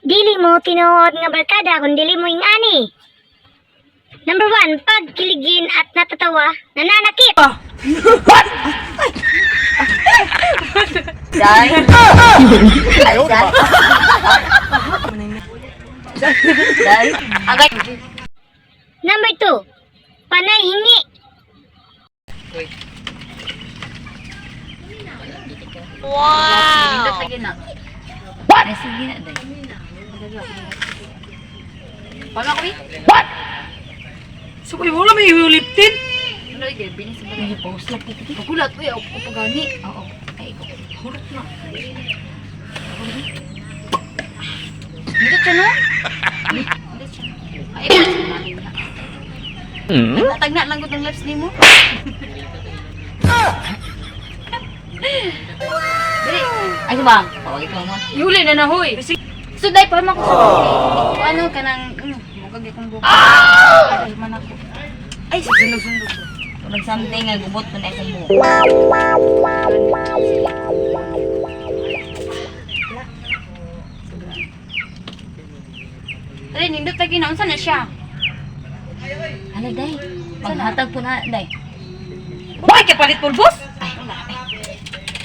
Dili mo tinuod nga barkada kung dili mo ingani. Number 1, pagkiligin at natatawa, nananakit. Dai. Dai. Agay. Number 2, panay hingi. Wow. What? Ay, sige na, Day. Paano ko, What? So, kayo wala may huliptin. Ano, Day? Binis ba? May post lang. Pagulat, uy. Ako pagani. Oo. Ay, ikaw. Hulot na. Dito siya, no? Dito siya. Ay, ikaw. Sumahin na. Natagna lang ko ng lips ni mo. Dili. Ay, subang. Tawag ikaw mo. Yuli na nahoy. So, Day, pa ko sa ano ka nang, mukag ikong buka. Ay, man ako. Ay, sundog-sundog. Pag something nga, gubot ko na ikong buka. Dali, nindot lagi na. Unsa na siya? Alay, Day. Maghatag po na, Day. Bakit ka palit pulbos? Ay, wala.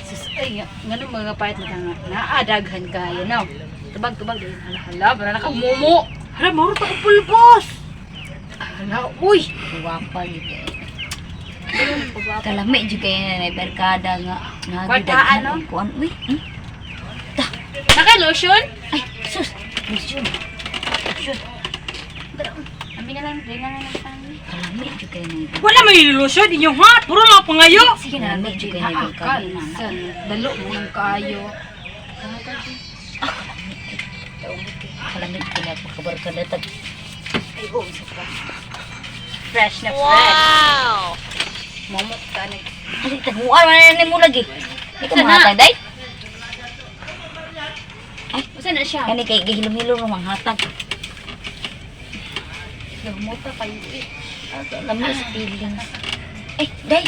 Sus, ay, nga nung mga pahit na naadaghan kayo, no? Tubag-tubag, Day. Hala, para nakamumo. Hala, marot ako pulbos. Hala, uy! Guwapa dito. Kalami juga yan na barkada nga. Kwartaan, no? Kuan, uy. Naka-lotion? Ay, sus! Lotion. Lotion. Kami na lang, rin na lang ang pangit. Kalami juga yan na Wala may lotion. Inyong ha. Puro lang pangayo. sige na, kalami juga yan na barkada na. Dalo mo ng kayo. Kalami juga yan na barkada. Ay, oh, isa pa. Fresh na fresh. Wow! Momot ka na. Ay, taguan, wala mo lagi. Ito Sana. mga taday. Usa na siya? Kani kay gihilom-hilom ng mga hatag. Lumota kayo eh. Lami sa feeling. Ay, Day!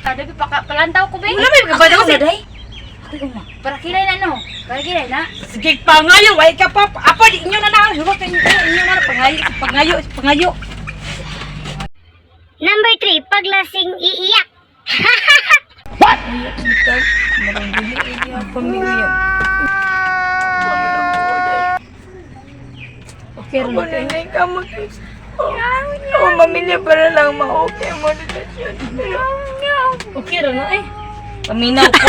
Kada palantaw ko ba? Wala may kabada ko Day! Ako na. Para kilay na no. Para kilay na. Sige pangayo, ay ka pa. Apa di inyo na na. Hurot inyo na pangayo. Number 3, paglasing iiyak. Okay, rin. Hindi ka mag-is. Oh, mamilya para lang ma-okay mo dito siya. Okay rin na eh. Paminaw ko.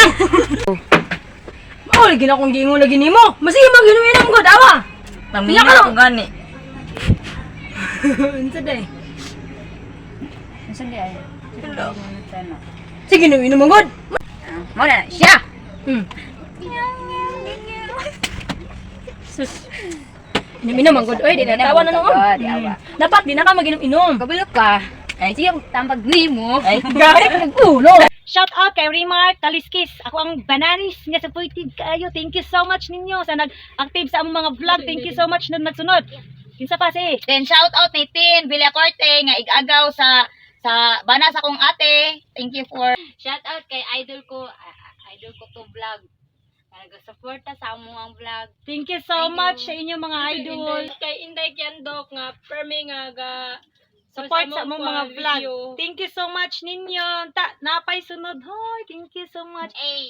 Oh, lagi na akong giingon lagi ni mo. Masige mag-inom ko, dawa. Paminaw ko gani. Unsa day? Nasaan di ay? Sige, inom mo god. Mo na siya! Sus. Inom man god. Oy, di na tawa na noon. Dapat di na ka mag-inom-inom. Kabalo ka. Ay, sige, tambag ni mo. Ay, Gahit ng ulo. Shout out kay Remark Kaliskis. Ako ang bananis nga supportive kayo. Thank you so much ninyo sa nag-active sa among mga vlog. Thank you so much na nagsunod. Kinsa pa si? then shout out ni Tin Villacorte nga igagaw sa bana sa kong ate. Thank you for Shout out kay idol ko to vlog. Nag-support sa among vlog. Thank you so Thank much you. sa inyong mga idol. Kay Inday Kiandok nga permi nga ga Support sa among mga vlog. video. Thank you so much ninyo. Napay sunod. Hoy, thank you so much. Ay.